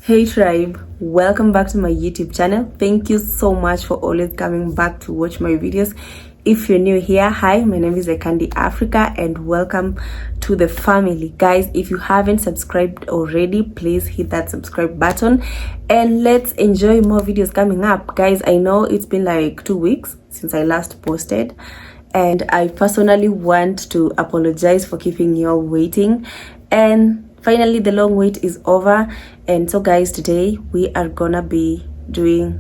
Hey tribe, welcome back to my YouTube channel. Thank you so much for always coming back to watch my videos. If you're new here, hi, my name is eyecandy.africa and welcome to the family. Guys, if you haven't subscribed already, please hit that subscribe button and let's enjoy more videos coming up. Guys, I know it's been like 2 weeks since I last posted, and I personally want to apologize for keeping you all waiting. And finally, the long wait is over. And so guys, today we are gonna be doing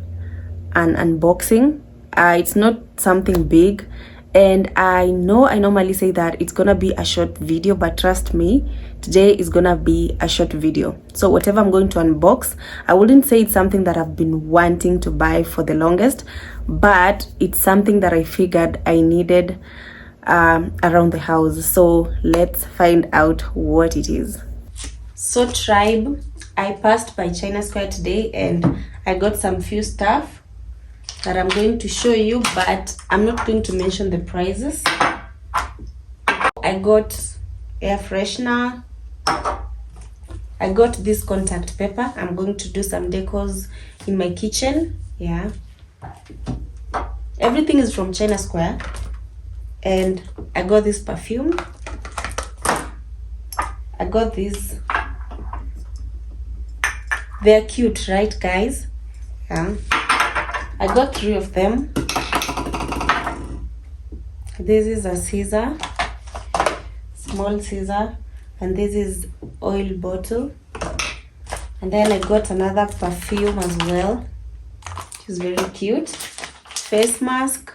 an unboxing. It's not something big, and I know I normally say that it's gonna be a short video, but trust me, today is gonna be a short video. So whatever I'm going to unbox, I wouldn't say it's something that I've been wanting to buy for the longest, but it's something that I figured I needed around the house. So let's find out what it is. So tribe, I passed by China Square today and I got some few stuff that I'm going to show you, but I'm not going to mention the prices. I got air freshener. I got this contact paper. I'm going to do some decors in my kitchen. Yeah. Everything is from China Square. And I got this perfume. I got this. They're cute, right guys? Yeah. I got 3 of them. This is a scissor, small scissor, and this is oil bottle. And then I got another perfume as well, which is very cute. Face mask.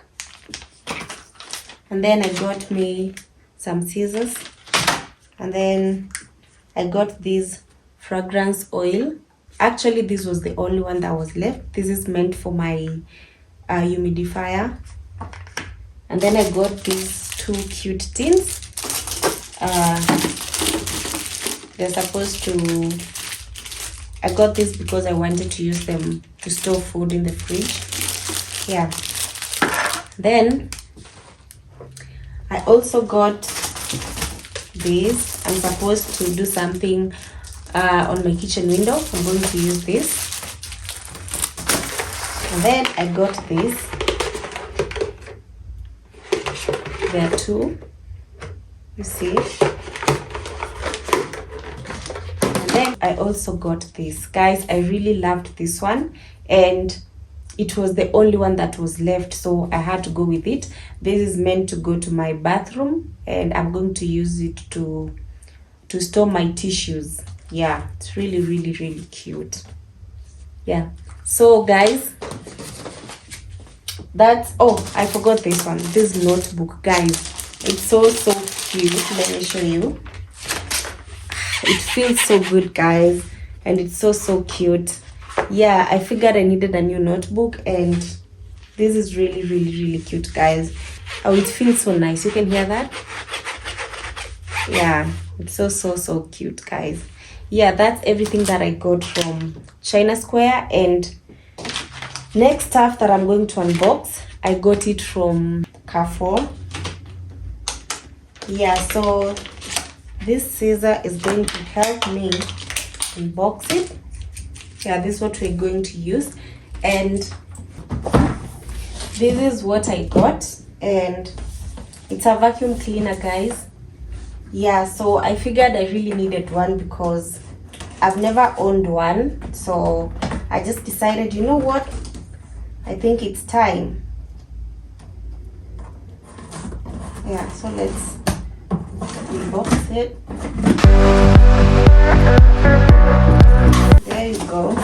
And then I got me some scissors. And then I got this fragrance oil. Actually, this was the only one that was left. This is meant for my humidifier. And then I got these 2 cute tins. They're supposed to... I got this because I wanted to use them to store food in the fridge. Yeah. Then I also got this. I'm supposed to do something on my kitchen window. I'm going to use this. And then I got this. There are 2. You see. And then I also got this. Guys, I really loved this one. And it was the only one that was left, so I had to go with it. This is meant to go to my bathroom, and I'm going to use it to store my tissues. Yeah, it's really, really, really cute. Yeah. So guys, that's... oh, I forgot this one. This notebook, guys. It's so cute. Let me show you. It feels so good, guys, and it's so cute. Yeah, I figured I needed a new notebook, and this is really, really, really cute, guys. Oh, it feels so nice. You can hear that? Yeah, it's so cute, guys. Yeah, that's everything that I got from China Square. And next stuff that I'm going to unbox, I got it from Carrefour. Yeah, so this scissor is going to help me unbox it. Yeah, this is what we're going to use. And this is what I got. And it's a vacuum cleaner, guys. Yeah, so I figured I really needed one because I've never owned one. So I just decided, you know what? I think it's time. Yeah, so let's unbox it. There you go.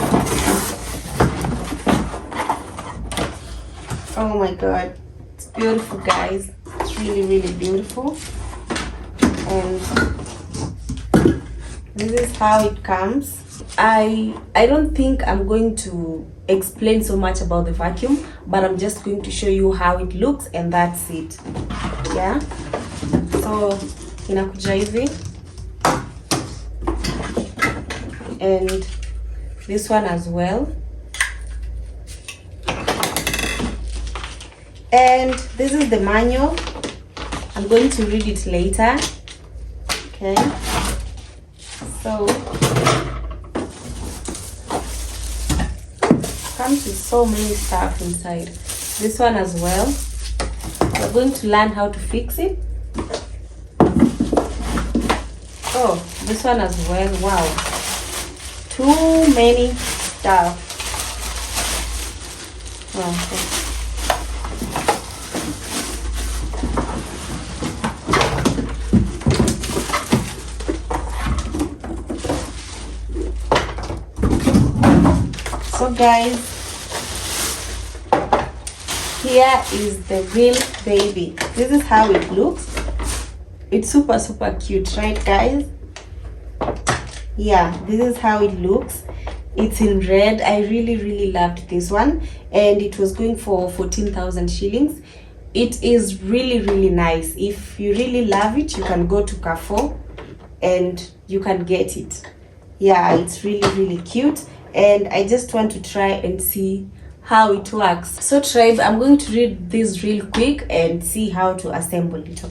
Oh my god. It's beautiful, guys. It's really, really beautiful. And this is how it comes. I don't think I'm going to explain so much about the vacuum, but I'm just going to show you how it looks, and that's it. Yeah, so inakuja hivi, and this one as well. And this is the manual. I'm going to read it later. Okay, so comes with so many stuff inside. This one as well. We're going to learn how to fix it. Oh, this one as well. Wow, too many stuff. Oh, okay. So guys, here is the real baby. This is how it looks. It's super cute, right guys? Yeah, this is how it looks. It's in red. I really loved this one, and it was going for 14,000 shillings. It is really nice. If you really love it, you can go to Carrefour and you can get it. Yeah, it's really cute, and I just want to try and see how it works. So tribe, I'm going to read this real quick and see how to assemble it.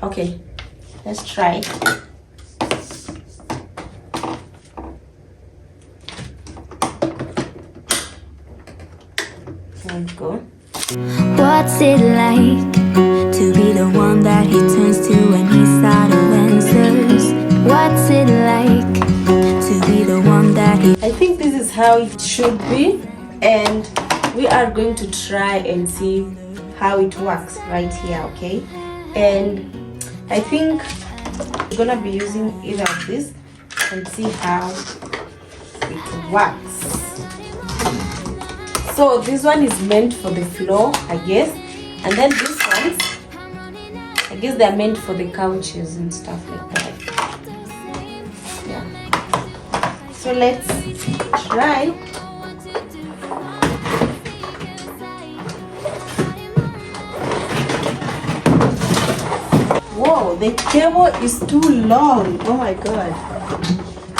Okay, let's try. Let's go. What's it like to be the one that he turns to when he's out of answers? What's it like to be the one that he... I think this is how it should be, and we are going to try and see how it works right here, okay? And I think we're gonna be using either of this and see how it works. So this one is meant for the floor, I guess, and then these ones, I guess they're meant for the couches and stuff like that. Yeah. So let's try. Whoa, the cable is too long. Oh my god.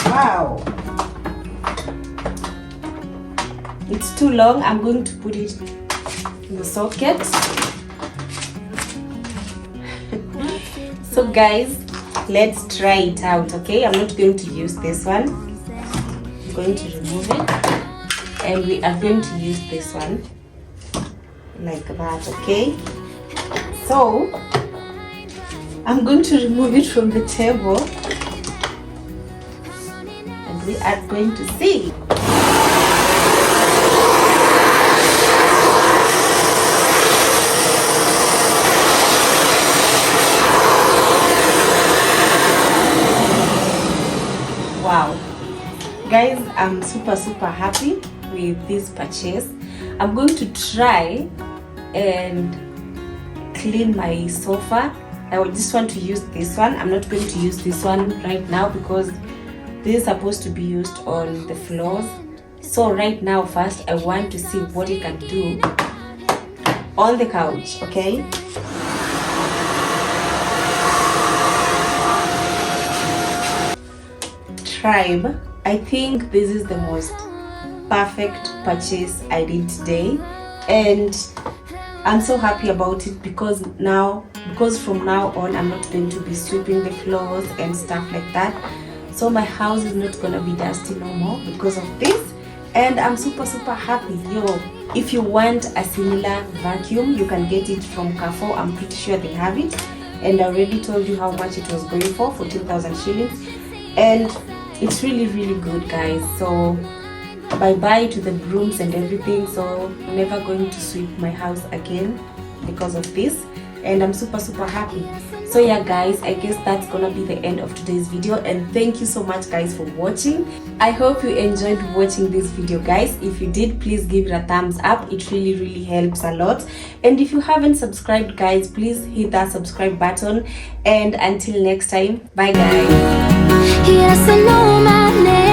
Wow. It's too long. I'm going to put it in the socket. So guys, let's try it out, okay? I'm not going to use this one. I'm going to remove it, and we are going to use this one like that, okay? So I'm going to remove it from the table, and we are going to see. Wow, guys, I'm super happy with this purchase. I'm going to try and clean my sofa. I just want to use this one. I'm not going to use this one right now because this is supposed to be used on the floors. So right now, first I want to see what it can do on the couch, okay? Tribe, I think this is the most perfect purchase I did today, and I'm so happy about it because from now on I'm not going to be sweeping the floors and stuff like that. So my house is not gonna be dusty no more because of this, and I'm super happy. Yo, if you want a similar vacuum, you can get it from Carrefour. I'm pretty sure they have it, and I already told you how much it was going for 14,000 shillings, and it's really good, guys. So bye to the brooms and everything. So I'm never going to sweep my house again because of this, and I'm super happy. So yeah guys, I guess that's gonna be the end of today's video, and thank you so much guys for watching. I hope you enjoyed watching this video, guys. If you did, please give it a thumbs up. It really helps a lot. And if you haven't subscribed, guys, please hit that subscribe button, and until next time, bye guys. He doesn't know my name.